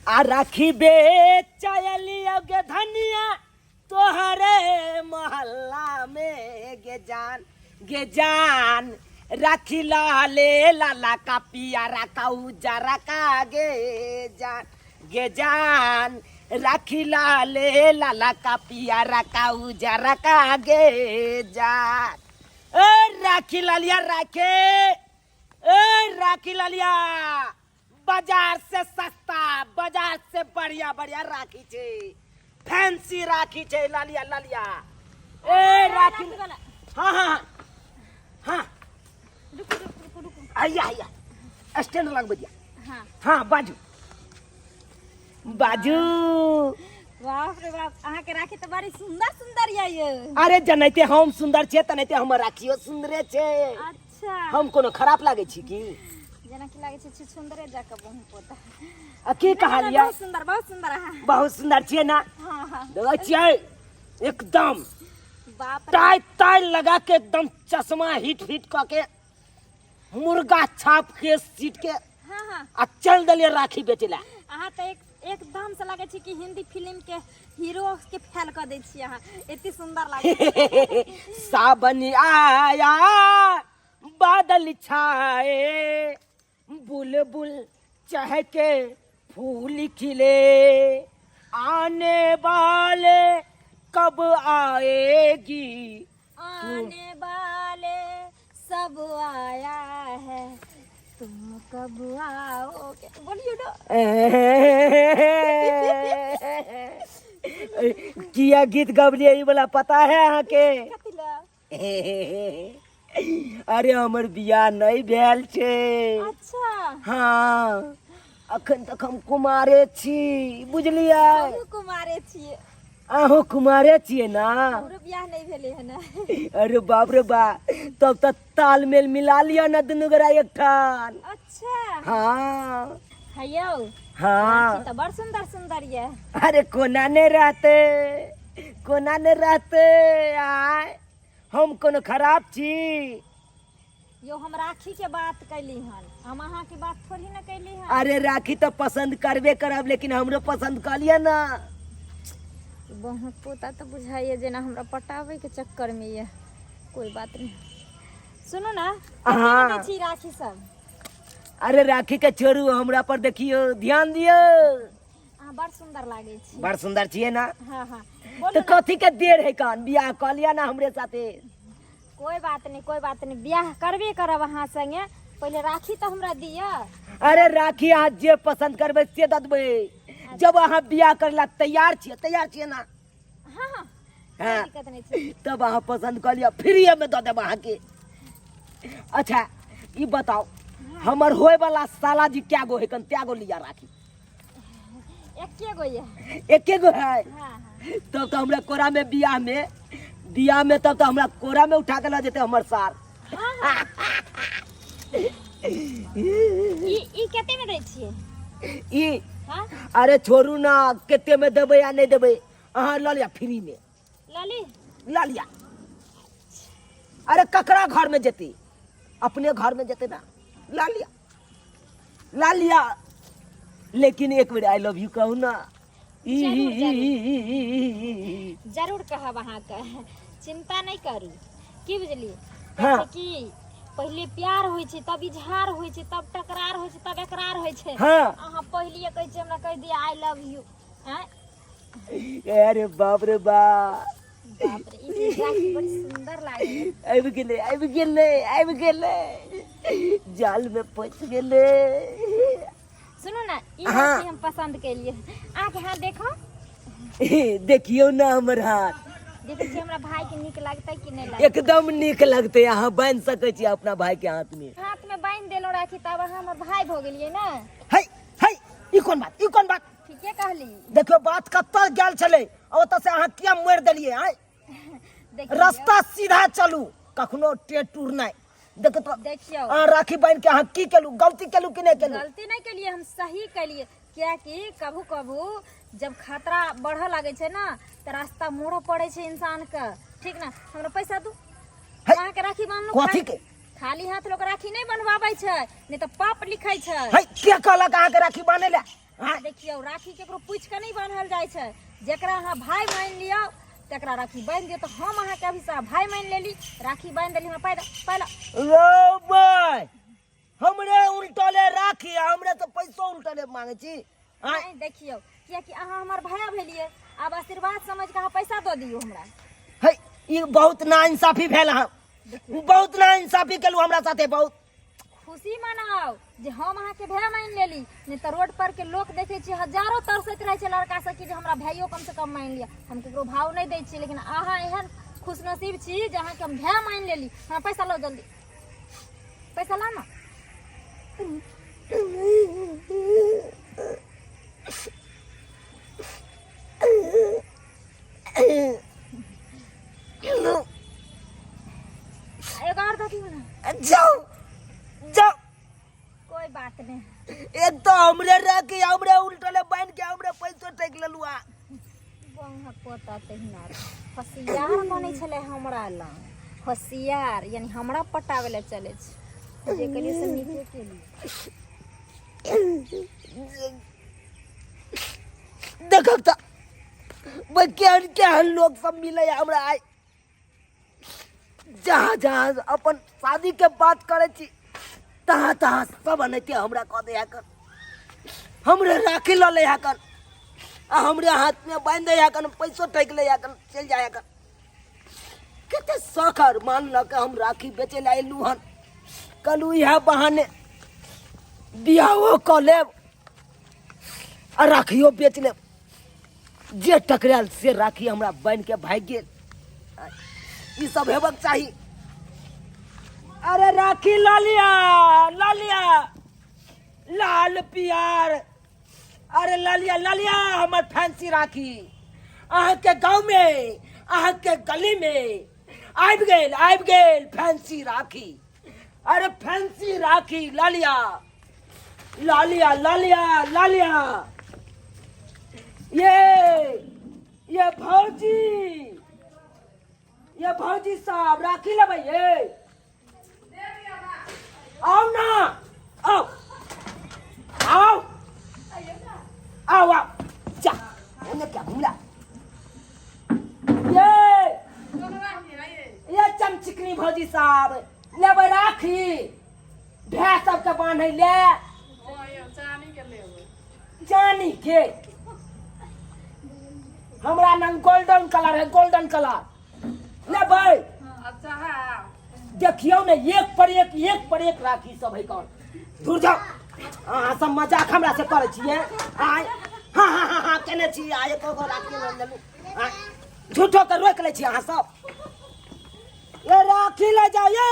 आ राखी बेचलियो गे धनिया तोहरे मोहल्ला में गे जान राखी लाले लाला का पियारा का उजारा का गे जान राखी लाले लाला का पियारा का उजारा का गे जान। राखी लालिया राखी लालिया बाजार से सस्ता बाजार से बढ़िया बढ़िया राखी छे फैंसी राखी छे लालिया राखी हाँ रुको आइया स्टैंड लग बजिया हाँ बाजू बाप रे बाप अहाँ के राखी तो बड़ी सुंदर ये अरे जनैते हम सुंदर छे तनैते हमर राखियो सुंदरे छे। अच्छा हम कोनो खराब लागे छी की जना की लागे छे सुंदरे जाके बहु पोता की कहलिया बहुत सुंदर बहुत सुंदर छे ना। हां देखै छियै एकदम बाप रे टाई लगा के एकदम चश्मा हिट क के मुर्गा छाप के सीट के हां आ चल दलिए राखी बेचला। अहाँ तो एकदम से लगे छी कि हिंदी फिल्म के हीरो के फेल कर दे छी अहाँ इतनी सुंदर लागे सावन आया बादल छाए बुलबुल चहके फूल खिले आने वाले कब आएगी आने वाले सब आया है तुम कब आओगे बोलिए ना किया गीत गबलिए ई वाला पता है अहाँ के अरे हमर बियाह नहीं भेल छे। अच्छा हाँ अखन तक हम कुमारे छी बुझलिए हमहू कुमारे छिए अहो कुमारे छिए ना हमरो बियाह नहीं भेले है ना अरे बाप रे बा तब तक तालमेल मिला लिया ना दुनू गोरा एक ठान। अच्छा हाँ हयो हाँ तो बड़ सुंदर ये अरे कोना ने रहते आय हम कोनो खराब छी यो हम राखी के बात कैली हन हम अहाँ की बात थोड़ी ना कैली हन। अरे राखी तो पसंद करबे करब लेकिन हमरो पसंद कर लिया ना बहुत पोता तो बुझाइए जेना हमरा पटावे के चक्कर में ये कोई बात नहीं सुनो ना हाँ छी राखी सब अरे राखी के छोड़ू हमरा पर देखियो ध्यान दियो बड़ सुंदर लागे छी बड़ सुंदर छिए ना। हाँ तो कथी के देर है कान बियाह कर लिया ना हमरे साथे कोई बात नहीं बियाह करबे करब अहाँ संगे पहले राखी तो हमरा दिया। अरे राखी अहाँ जे पसंद करबे से द देबै जब अहाँ बियाह करला तैयार छिए ना हाँ दिक्कत नहीं छै तब अहाँ पसंद कर लिया फ्री में द देब अहाँ के। अच्छा ई बताओ हमर होए वाला साला जी क्या गो है कन त्या गो लिया राखी एके गो है तब तो हमरा कोरा में बियाह में तब तो हमरा कोरा में उठा के ला जेते हमर साल। ई केते में दै छियै ई अरे छोड़ू ना केते में देबै या नहीं देबै अहाँ ल लिया फ्री में ला लिया। अरे ककरा घर में जेती अपने घर में जेते ना ला लिया लेकिन एक बेर आई लव यू कहू ना जरूर कहब अहाँ के चिंता नहीं करू की बुझलिए हाँ। कि पहले प्यार होय छै तब इजहार होय छै तब टकरार होय छै तब एकरार होय छै। हाँ। अहाँ पहले कहै छै हमरा कह दिया आई लव यू अरे बाप रे बाप ई राखी बड़ी सुंदर लागे आबि गेले जाल में फंस गेले। सुनो ना ई हाँ। राखी हम पसंद केलिए आके हाथ देखो देखियो ना हमर हाथ देखै छी हमरा भाई के नीक लागतै कि नहीं लागतै एकदम नीक लगते अहाँ बांध सकै छी अपना भाई के हाथ में बांध देलो राखी तब अहाँ हमर भाई भ गेलिए ना। है ई कोन बात ठीके कहली देखियो बात कत्ता गेल छले ओत से अहाँ किया मोड़ देलिए रास्ता सीधा चलू कखनो टेटूर नहीं देखियो राखी बांध के अहाँ की केलू गलती केलू कि नहीं केलू गलती नहीं केलिए हम सही केलिए क्या कि कभू जब खतरा बढ़ लगे छे ना तो रास्ता मोड़ पड़े छे इंसान का ठीक ना हमरा पैसा दू अहाँ के राखी बांध लो कथी के खाली हाथ लोग राखी नहीं बनवाबै छे नहीं तो पाप लिखै छे है के कहलक अहाँ के राखी बांधे ले हाँ। देखियो राखी केकरो पूछ के नहीं बांधल जाय छै, जेकरा अहाँ भाई मान लियो तकरा राखी बांध दियो। तो हम अहाँ के अभी से भाई मान लेली, राखी बांध देली, हम पहला रो भाई हमरे उल्टले राखी, हमरे तो पैसो उल्टले मांगे छी। हाँ। नहीं देखियो किया कि अहाँ हमर भाया भेलिए, अब आशीर्वाद समझ के अहाँ पैसा दो दियो हमरा। है ई बहुत नाइंसाफी भेल, हम बहुत नाइंसाफी केलु हमरा साथे। बहुत खुशी मनाओ जे हम अहाँ के भाई मान लेली, नहीं तो रोड पर के लोग देखे छी हजारों तरसत रहे छै लड़का सब की जे हमरा भाइयो कम से कम मान लिया। हम केकरो भाव नहीं दै छी, लेकिन अहाँ एहन खुशनसीब छी जे अहाँ के हम भाई मान लेली। हमरा पैसा लो, जल्दी पैसा ला ना। एक और दो ना। जाओ जाओ, कोई बात नहीं। एक तो हमरे राखी हमरे उल्टले बांध के हमरे पैसो टेक लेलु। बहु पोता तहिना होशियार बनै छले हमरा लंग, होशियार यानी हमरा पटावे ले चले छै, जे कलिए से नीचे केली। देखब त केहन केहन लोग सब मिले हमरा आइ। जहाँ जहाँ अपन शादी के बात करे छी तहाँ तहाँ सब अनैते हमरा कह दे हकन, हमरे राखी ल ले हकन, आ हमरे हाथ में बांध दे हकन, पैसो ठेक ले हकन, चल जाए हकन। कते सखर मान ल के हम राखी बेचे ला एलू हन, कलू यह बहाने बियाहो क लेब आ राखियो बेच लेब। जे टकराल से राखी हमरा बन के भाग गेल, ई सब हेबक चाही। अरे राखी ला लिया लाल पियर, अरे ला लिया हमर फैंसी राखी। अहाँ के गांव में अहाँ के गली में आबि गेल फैंसी राखी। अरे फैंसी राखी ला लिया। ये भौजी साहब राखी लेबै ये। आओ ना, आओ जा ओने क्या घुमला। ये चमचिकनी भौजी साहब लेबै राखी, भैंस सबके बांधे ले। जानी के हमरा नाम गोल्डन कलर है, गोल्डन कलर लेबै। देखियो ने एक पर एक राखी सब है। कौन दूर जाओ, अहाँ सब मजाक हमरा से करे छियै। आय हाँ केने छी, आय एको राखी ले लेलु, झूठो के रोक ले छी अहाँ सब। ये राखी ले जाओ ये।